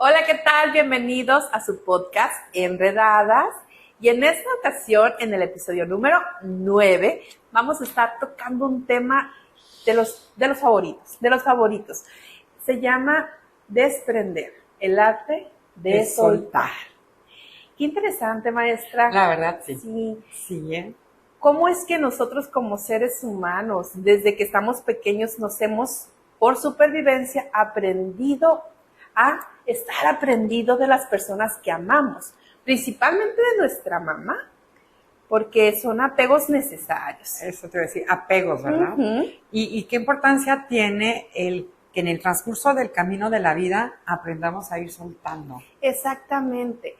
Hola, ¿qué tal? Bienvenidos a su podcast Enredadas. Y en esta ocasión, en el episodio número 9, vamos a estar tocando un tema de los favoritos. Se llama desprender, el arte de soltar. Qué interesante, maestra. La verdad, sí. Sí. ¿Cómo es que nosotros como seres humanos, desde que estamos pequeños, nos hemos, por supervivencia, aprendido a estar aprendido de las personas que amamos, principalmente de nuestra mamá, porque son apegos necesarios? Eso te voy a decir, apegos, ¿verdad? Uh-huh. ¿Y qué importancia tiene el que en el transcurso del camino de la vida aprendamos a ir soltando? Exactamente.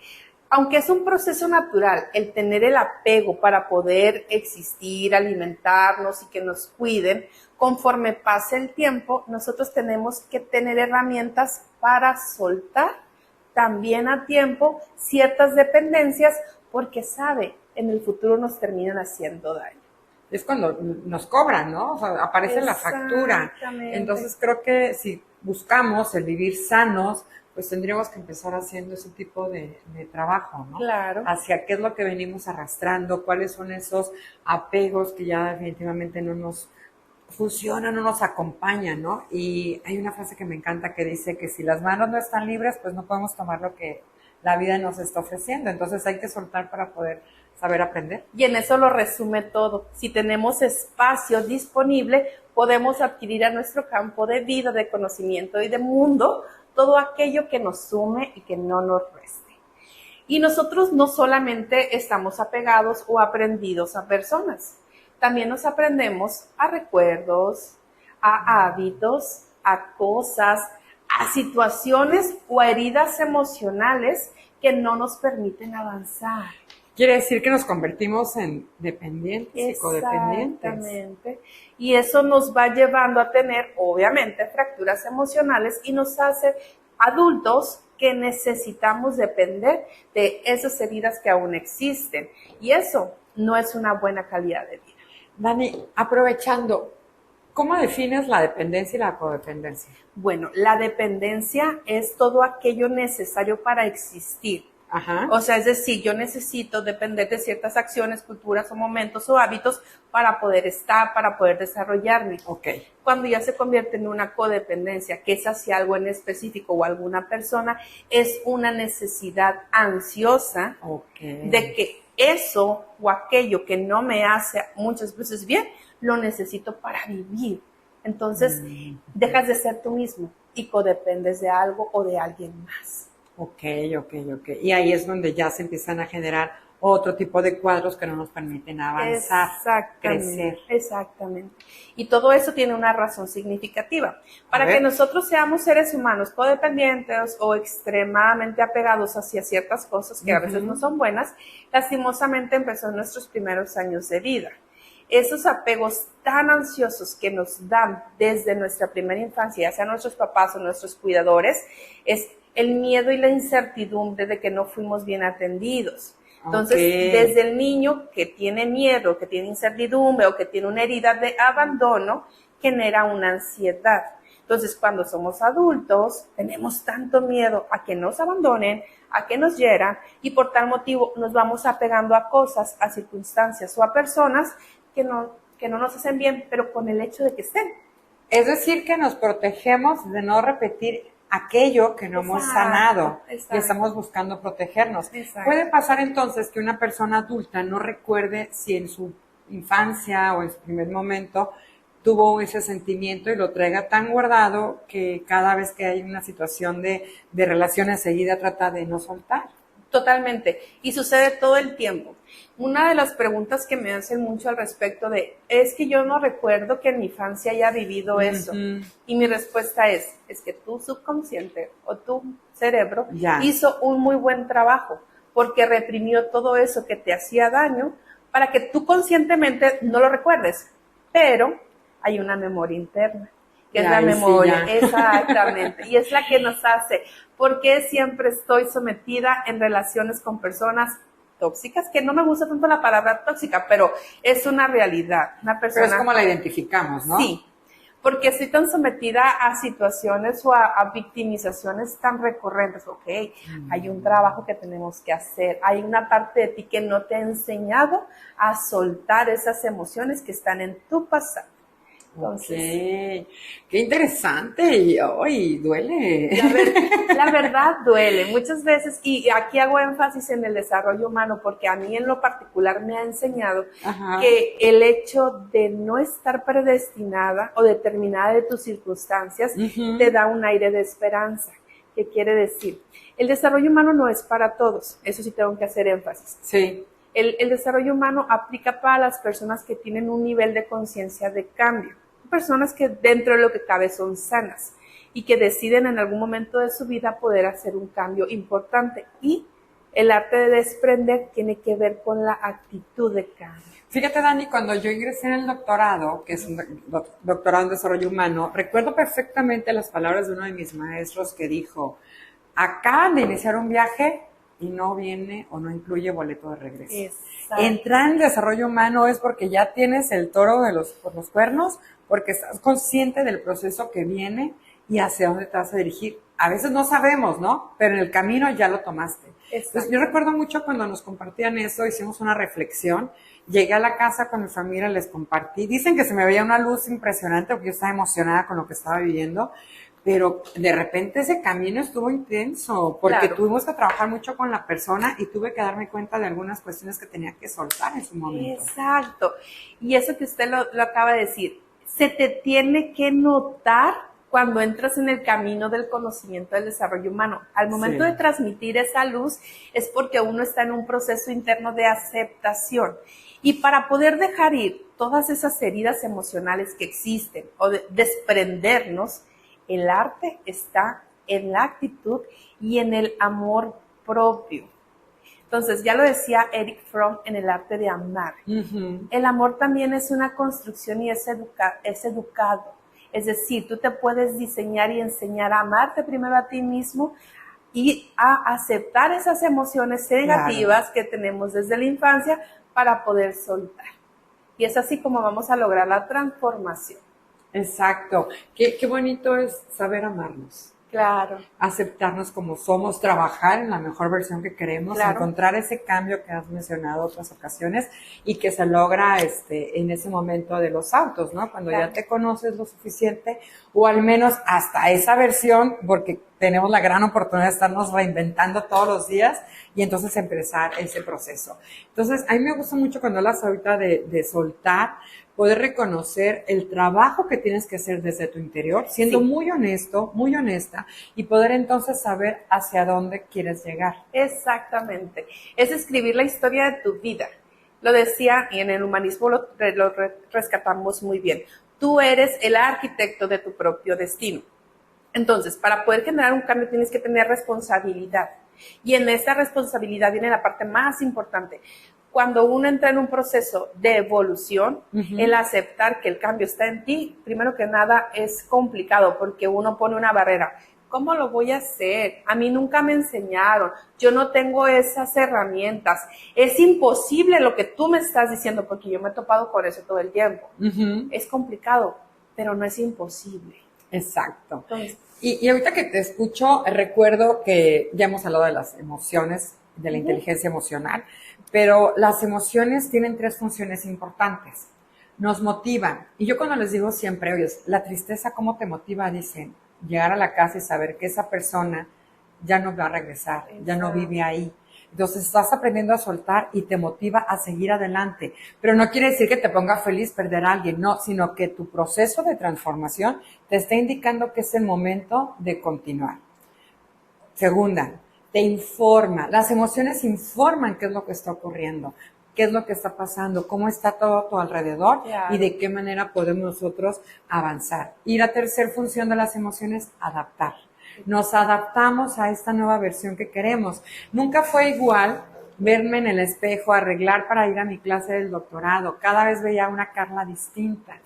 Aunque es un proceso natural el tener el apego para poder existir, alimentarnos y que nos cuiden, conforme pase el tiempo, nosotros tenemos que tener herramientas para soltar también a tiempo ciertas dependencias, porque en el futuro nos terminan haciendo daño. Es cuando nos cobran, ¿no? O sea, aparece la factura. Entonces creo que si buscamos el vivir sanos, pues tendríamos que empezar haciendo ese tipo de trabajo, ¿no? Claro. Hacia qué es lo que venimos arrastrando, cuáles son esos apegos que ya definitivamente no nos funcionan, no nos acompañan, ¿no? Y hay una frase que me encanta que dice que si las manos no están libres, pues no podemos tomar lo que la vida nos está ofreciendo. Entonces hay que soltar para poder saber aprender. Y en eso lo resume todo. Si tenemos espacio disponible, podemos adquirir a nuestro campo de vida, de conocimiento y de mundo todo aquello que nos sume y que no nos reste. Y nosotros no solamente estamos apegados o aprendidos a personas, también nos aprendemos a recuerdos, a hábitos, a cosas, a situaciones o a heridas emocionales que no nos permiten avanzar. Quiere decir que nos convertimos en dependientes y codependientes. Exactamente. Y eso nos va llevando a tener, obviamente, fracturas emocionales y nos hace adultos que necesitamos depender de esas heridas que aún existen. Y eso no es una buena calidad de vida. Dani, aprovechando, ¿cómo defines la dependencia y la codependencia? Bueno, la dependencia es todo aquello necesario para existir. Ajá. O sea, es decir, yo necesito depender de ciertas acciones, culturas o momentos o hábitos para poder estar, para poder desarrollarme. Okay. Cuando ya se convierte en una codependencia, que es hacia algo en específico o alguna persona, es una necesidad ansiosa de que eso o aquello que no me hace muchas veces bien, lo necesito para vivir. Entonces, dejas de ser tú mismo y codependes de algo o de alguien más. Ok. Y ahí es donde ya se empiezan a generar otro tipo de cuadros que no nos permiten avanzar, crecer. Exactamente. Y todo eso tiene una razón significativa. Para que nosotros seamos seres humanos codependientes o extremadamente apegados hacia ciertas cosas que a veces no son buenas, lastimosamente empezó en nuestros primeros años de vida. Esos apegos tan ansiosos que nos dan desde nuestra primera infancia, ya sean nuestros papás o nuestros cuidadores, es el miedo y la incertidumbre de que no fuimos bien atendidos. Entonces, desde el niño que tiene miedo, que tiene incertidumbre o que tiene una herida de abandono, genera una ansiedad. Entonces, cuando somos adultos, tenemos tanto miedo a que nos abandonen, a que nos hieran, y por tal motivo nos vamos apegando a cosas, a circunstancias o a personas que no nos hacen bien, pero con el hecho de que estén. Es decir, que nos protegemos de no repetir aquello que no hemos sanado y estamos buscando protegernos. Puede pasar entonces que una persona adulta no recuerde si en su infancia o en su primer momento tuvo ese sentimiento y lo traiga tan guardado que cada vez que hay una situación de relación enseguida trata de no soltar. Totalmente. Y sucede todo el tiempo. Una de las preguntas que me hacen mucho al respecto es que yo no recuerdo que en mi infancia haya vivido eso. Y mi respuesta es que tu subconsciente o tu cerebro hizo un muy buen trabajo porque reprimió todo eso que te hacía daño para que tú conscientemente no lo recuerdes. Pero hay una memoria interna, que es la memoria, exactamente, y es la que nos hace, porque siempre estoy sometida en relaciones con personas tóxicas, que no me gusta tanto la palabra tóxica, pero es una realidad, una persona. Pero es como la identificamos, ¿no? Sí, ¿Por qué estoy tan sometida a situaciones o a victimizaciones tan recurrentes? Ok, hay un trabajo que tenemos que hacer. Hay una parte de ti que no te ha enseñado a soltar esas emociones que están en tu pasado. Entonces, qué interesante y hoy duele. La verdad duele muchas veces, y aquí hago énfasis en el desarrollo humano porque a mí en lo particular me ha enseñado que el hecho de no estar predestinada o determinada de tus circunstancias te da un aire de esperanza. ¿Qué quiere decir? El desarrollo humano no es para todos, eso sí tengo que hacer énfasis. Sí. El desarrollo humano aplica para las personas que tienen un nivel de conciencia de cambio, personas que dentro de lo que cabe son sanas y que deciden en algún momento de su vida poder hacer un cambio importante. Y el arte de desprender tiene que ver con la actitud de cambio. Fíjate, Dani, cuando yo ingresé en el doctorado, que es un doctorado en desarrollo humano, recuerdo perfectamente las palabras de uno de mis maestros que dijo: acaban de iniciar un viaje y no viene o no incluye boleto de regreso. Exacto. Entrar en desarrollo humano es porque ya tienes el toro por los cuernos, porque estás consciente del proceso que viene y hacia dónde te vas a dirigir. A veces no sabemos, ¿no? Pero en el camino ya lo tomaste. Entonces, yo recuerdo mucho cuando nos compartían eso, hicimos una reflexión, llegué a la casa con mi familia, les compartí. Dicen que se me veía una luz impresionante porque yo estaba emocionada con lo que estaba viviendo, pero de repente ese camino estuvo intenso porque tuvimos que trabajar mucho con la persona y tuve que darme cuenta de algunas cuestiones que tenía que soltar en su momento. Exacto. Y eso que usted lo acaba de decir, se te tiene que notar cuando entras en el camino del conocimiento del desarrollo humano. Al momento de transmitir esa luz es porque uno está en un proceso interno de aceptación. Y para poder dejar ir todas esas heridas emocionales que existen o desprendernos, el arte está en la actitud y en el amor propio. Entonces, ya lo decía Erich Fromm en El arte de amar. El amor también es una construcción y es educado. Es decir, tú te puedes diseñar y enseñar a amarte primero a ti mismo y a aceptar esas emociones negativas que tenemos desde la infancia para poder soltar. Y es así como vamos a lograr la transformación. Exacto. Qué bonito es saber amarnos. Claro. Aceptarnos como somos, trabajar en la mejor versión que queremos, encontrar ese cambio que has mencionado otras ocasiones y que se logra en ese momento de los autos, ¿no? Cuando ya te conoces lo suficiente o al menos hasta esa versión, porque tenemos la gran oportunidad de estarnos reinventando todos los días y entonces empezar ese proceso. Entonces, a mí me gusta mucho cuando hablas ahorita de soltar, poder reconocer el trabajo que tienes que hacer desde tu interior, siendo muy honesto, muy honesta, y poder entonces saber hacia dónde quieres llegar. Exactamente. Es escribir la historia de tu vida. Lo decía, y en el humanismo lo rescatamos muy bien. Tú eres el arquitecto de tu propio destino. Entonces, para poder generar un cambio tienes que tener responsabilidad. Y en esa responsabilidad viene la parte más importante. Cuando uno entra en un proceso de evolución, el aceptar que el cambio está en ti, primero que nada es complicado porque uno pone una barrera. ¿Cómo lo voy a hacer? A mí nunca me enseñaron. Yo no tengo esas herramientas. Es imposible lo que tú me estás diciendo porque yo me he topado con eso todo el tiempo. Es complicado, pero no es imposible. Exacto. Entonces, y ahorita que te escucho, recuerdo que ya hemos hablado de las emociones, de la inteligencia emocional, pero las emociones tienen 3 funciones importantes. Nos motivan. Y yo cuando les digo siempre, oye, la tristeza, ¿cómo te motiva? Dicen, llegar a la casa y saber que esa persona ya no va a regresar, ya no vive ahí. Entonces estás aprendiendo a soltar y te motiva a seguir adelante. Pero no quiere decir que te ponga feliz perder a alguien, no, sino que tu proceso de transformación te está indicando que es el momento de continuar. Segunda, te informa. Las emociones informan qué es lo que está ocurriendo, qué es lo que está pasando, cómo está todo a tu alrededor y de qué manera podemos nosotros avanzar. Y la tercera función de las emociones, adaptar. Nos adaptamos a esta nueva versión que queremos. Nunca fue igual verme en el espejo, arreglar para ir a mi clase del doctorado. Cada vez veía una Carla distinta.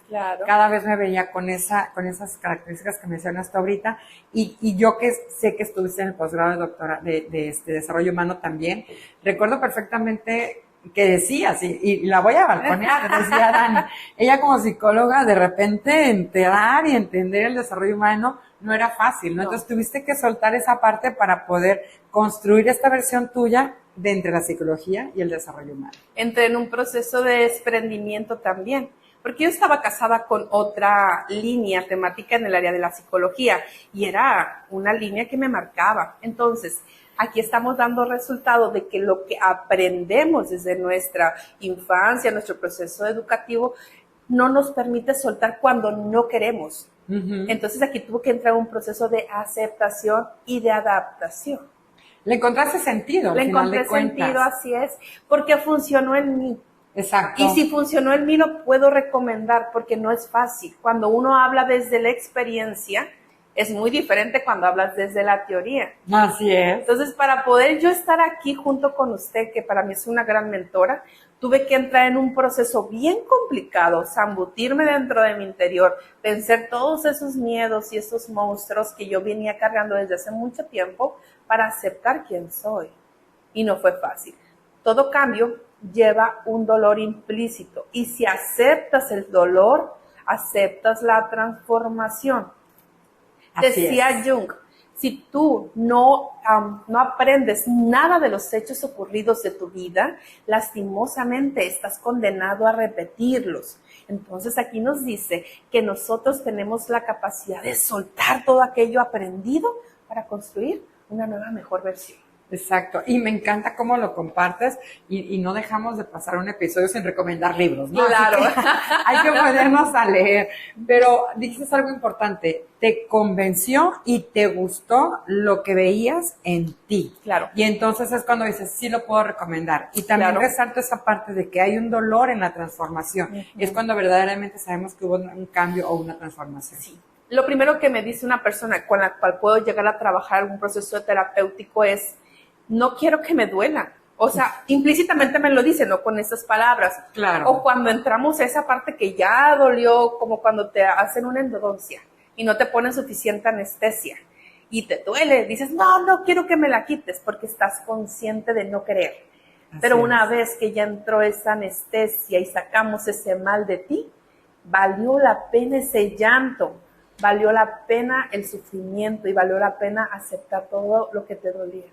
Cada vez me veía con esas características que mencionaste ahorita. Y yo que sé que estuviste en el posgrado de desarrollo humano también, recuerdo perfectamente que decía, sí, y la voy a balconear, decía Dani, ella como psicóloga, de repente enterar y entender el desarrollo humano no era fácil, ¿no? Entonces tuviste que soltar esa parte para poder construir esta versión tuya de entre la psicología y el desarrollo humano. Entré en un proceso de desprendimiento también, porque yo estaba casada con otra línea temática en el área de la psicología y era una línea que me marcaba. Entonces, aquí estamos dando resultado de que lo que aprendemos desde nuestra infancia, nuestro proceso educativo, no nos permite soltar cuando no queremos. Entonces aquí tuvo que entrar un proceso de aceptación y de adaptación. Le encontraste sentido, Le encontré sentido, así es, porque funcionó en mí. Exacto. Y si funcionó en mí, lo puedo recomendar porque no es fácil. Cuando uno habla desde la experiencia, es muy diferente cuando hablas desde la teoría. Así es. Entonces, para poder yo estar aquí junto con usted, que para mí es una gran mentora, tuve que entrar en un proceso bien complicado, zambutirme dentro de mi interior, vencer todos esos miedos y esos monstruos que yo venía cargando desde hace mucho tiempo para aceptar quién soy. Y no fue fácil. Todo cambio lleva un dolor implícito. Y si aceptas el dolor, aceptas la transformación. Decía Jung, si tú no aprendes nada de los hechos ocurridos de tu vida, lastimosamente estás condenado a repetirlos. Entonces aquí nos dice que nosotros tenemos la capacidad de soltar todo aquello aprendido para construir una nueva, mejor versión. Exacto, y me encanta cómo lo compartes y no dejamos de pasar un episodio sin recomendar libros, ¿no? Claro. Hay que ponernos a leer, pero dijiste algo importante, te convenció y te gustó lo que veías en ti. Claro. Y entonces es cuando dices, sí lo puedo recomendar. Y también resalto esa parte de que hay un dolor en la transformación. Es cuando verdaderamente sabemos que hubo un cambio o una transformación. Sí. Lo primero que me dice una persona con la cual puedo llegar a trabajar algún proceso terapéutico es, no quiero que me duela. O sea, implícitamente me lo dice, no con esas palabras. Claro. O cuando entramos a esa parte que ya dolió, como cuando te hacen una endodoncia y no te ponen suficiente anestesia y te duele, dices, no quiero que me la quites porque estás consciente de no querer. Pero una vez que ya entró esa anestesia y sacamos ese mal de ti, valió la pena ese llanto, valió la pena el sufrimiento y valió la pena aceptar todo lo que te dolía.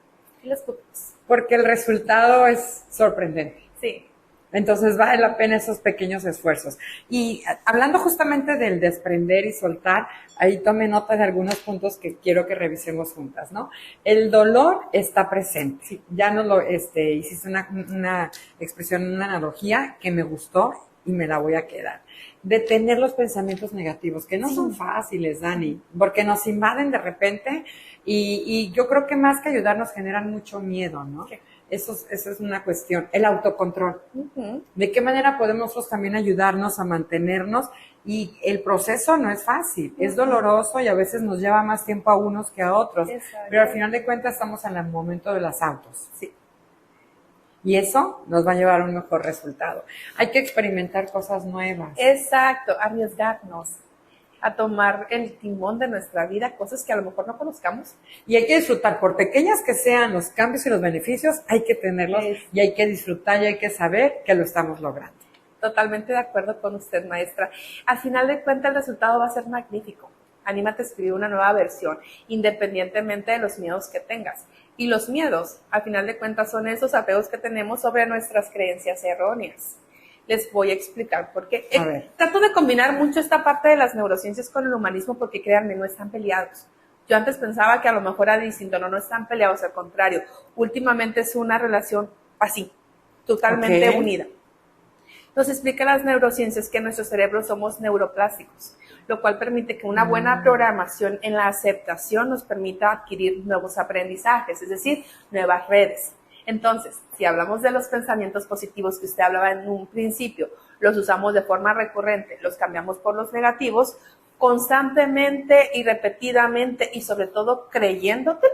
Porque el resultado es sorprendente. Sí. Entonces vale la pena esos pequeños esfuerzos. Y hablando justamente del desprender y soltar, ahí tome nota de algunos puntos que quiero que revisemos juntas, ¿no? El dolor está presente. Sí. Ya nos lo hiciste una expresión, una analogía que me gustó y me la voy a quedar. Detener los pensamientos negativos, que no son fáciles, Dani, porque nos invaden de repente y yo creo que más que ayudarnos generan mucho miedo, ¿no? Sí. Eso es una cuestión. El autocontrol. ¿De qué manera podemos nosotros también ayudarnos a mantenernos? Y el proceso no es fácil, es doloroso y a veces nos lleva más tiempo a unos que a otros. Exacto. Pero al final de cuentas estamos en el momento de las autos. Sí. Y eso nos va a llevar a un mejor resultado. Hay que experimentar cosas nuevas. Exacto, arriesgarnos a tomar el timón de nuestra vida, cosas que a lo mejor no conozcamos. Y hay que disfrutar, por pequeñas que sean los cambios y los beneficios, hay que tenerlos y hay que disfrutar y hay que saber que lo estamos logrando. Totalmente de acuerdo con usted, maestra. Al final de cuentas, el resultado va a ser magnífico. Anímate a escribir una nueva versión, independientemente de los miedos que tengas. Y los miedos, al final de cuentas, son esos apegos que tenemos sobre nuestras creencias erróneas. Les voy a explicar por qué. Trato de combinar mucho esta parte de las neurociencias con el humanismo porque, créanme, no están peleados. Yo antes pensaba que a lo mejor era distinto, no están peleados, al contrario. Últimamente es una relación así, totalmente unida. Nos explica las neurociencias que en nuestro cerebro somos neuroplásticos, lo cual permite que una buena programación en la aceptación nos permita adquirir nuevos aprendizajes, es decir, nuevas redes. Entonces, si hablamos de los pensamientos positivos que usted hablaba en un principio, los usamos de forma recurrente, los cambiamos por los negativos, constantemente y repetidamente y sobre todo creyéndote,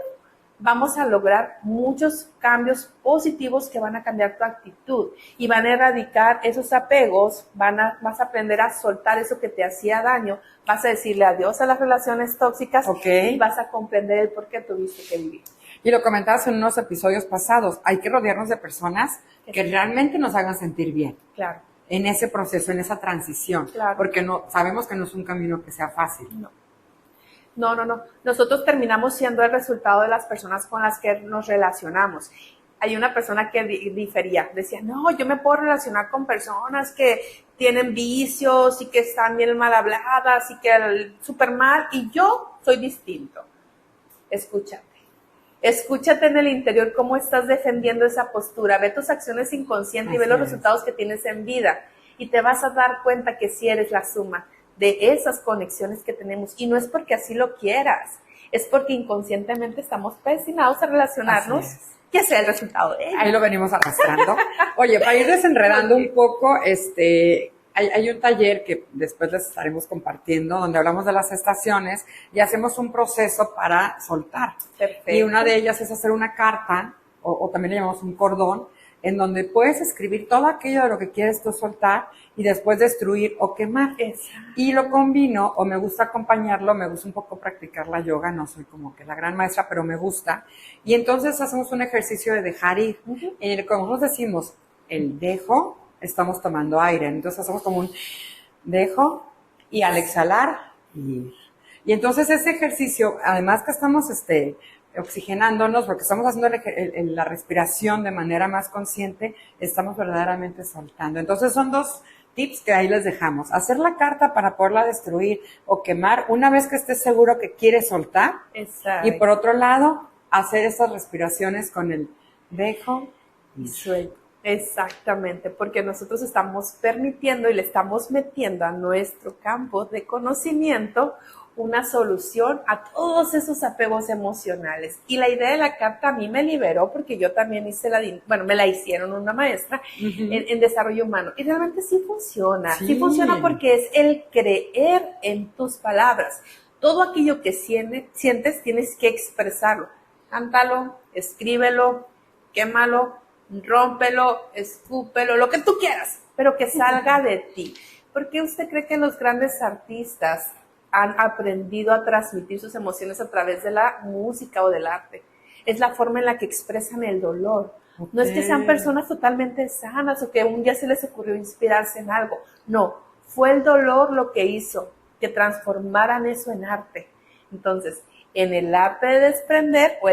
vamos a lograr muchos cambios positivos que van a cambiar tu actitud y van a erradicar esos apegos, vas a aprender a soltar eso que te hacía daño, vas a decirle adiós a las relaciones tóxicas y vas a comprender el por qué tuviste que vivir. Y lo comentabas en unos episodios pasados, hay que rodearnos de personas que realmente nos hagan sentir bien. Claro. En ese proceso, en esa transición. Claro. Porque sabemos que no es un camino que sea fácil. No. Nosotros terminamos siendo el resultado de las personas con las que nos relacionamos. Hay una persona que difería, decía, no, yo me puedo relacionar con personas que tienen vicios y que están bien mal habladas y que súper mal, y yo soy distinto. Escúchate en el interior cómo estás defendiendo esa postura, ve tus acciones inconscientes y ve los resultados que tienes en vida y te vas a dar cuenta que sí eres la suma de esas conexiones que tenemos, y no es porque así lo quieras, es porque inconscientemente estamos destinados a relacionarnos, que sea el resultado de ello. Ahí lo venimos arrastrando. Oye, para ir desenredando un poco, hay un taller que después les estaremos compartiendo, donde hablamos de las estaciones y hacemos un proceso para soltar. Perfecto. Y una de ellas es hacer una carta, o también le llamamos un cordón, en donde puedes escribir todo aquello de lo que quieres tú soltar y después destruir o quemar. Exacto. Y lo combino, o me gusta acompañarlo, me gusta un poco practicar la yoga, no soy como que la gran maestra, pero me gusta. Y entonces hacemos un ejercicio de dejar ir. En el que nosotros decimos, el dejo, estamos tomando aire. Entonces hacemos como un dejo y al exhalar, ir. Y entonces ese ejercicio, además que estamos oxigenándonos, porque estamos haciendo la respiración de manera más consciente, estamos verdaderamente soltando. Entonces son 2 tips que ahí les dejamos. Hacer la carta para poderla destruir o quemar una vez que estés seguro que quieres soltar. Exacto. Y por otro lado, hacer esas respiraciones con el dejo y suelto. Exactamente, porque nosotros estamos permitiendo y le estamos metiendo a nuestro campo de conocimiento una solución a todos esos apegos emocionales. Y la idea de la carta a mí me liberó, porque yo también me la hicieron una maestra en desarrollo humano. Y realmente sí funciona. Sí funciona porque es el creer en tus palabras. Todo aquello que sientes tienes que expresarlo. Cántalo, escríbelo, quémalo, rómpelo, escúpelo, lo que tú quieras, pero que salga de ti. ¿Por qué usted cree que los grandes artistas han aprendido a transmitir sus emociones a través de la música o del arte? Es la forma en la que expresan el dolor. No es que sean personas totalmente sanas o que un día se les ocurrió inspirarse en algo. No, fue el dolor lo que hizo que transformaran eso en arte. Entonces, en el arte de desprender o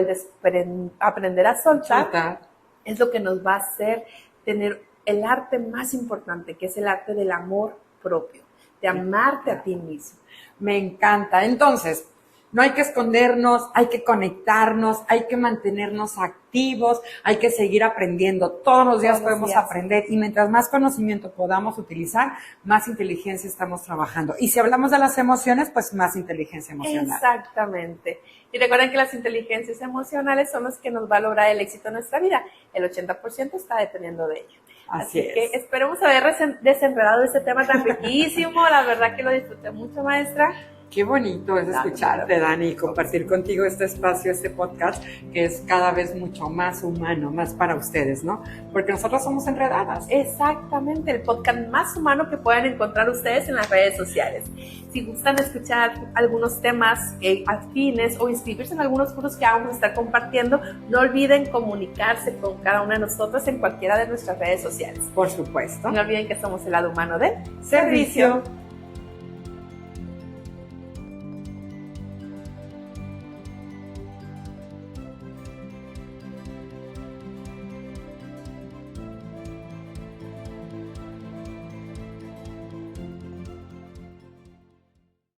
aprender a soltar, es lo que nos va a hacer tener el arte más importante, que es el arte del amor propio, de amarte a ti mismo. Me encanta. Entonces, no hay que escondernos, hay que conectarnos, hay que mantenernos activos, hay que seguir aprendiendo. Todos los días podemos aprender, y mientras más conocimiento podamos utilizar, más inteligencia estamos trabajando. Y si hablamos de las emociones, pues más inteligencia emocional. Exactamente. Y recuerden que las inteligencias emocionales son las que nos va a lograr el éxito en nuestra vida. El 80% está dependiendo de ello. Así que esperemos haber desenredado este tema tan riquísimo. La verdad que lo disfruté mucho, maestra. Qué bonito es escucharte, Dani, y compartir contigo este espacio, este podcast, que es cada vez mucho más humano, más para ustedes, ¿no? Porque nosotros somos enredadas. Exactamente, el podcast más humano que pueden encontrar ustedes en las redes sociales. Si gustan escuchar algunos temas afines o inscribirse en algunos cursos que vamos a estar compartiendo, no olviden comunicarse con cada una de nosotras en cualquiera de nuestras redes sociales. Por supuesto. No olviden que somos el lado humano de servicio.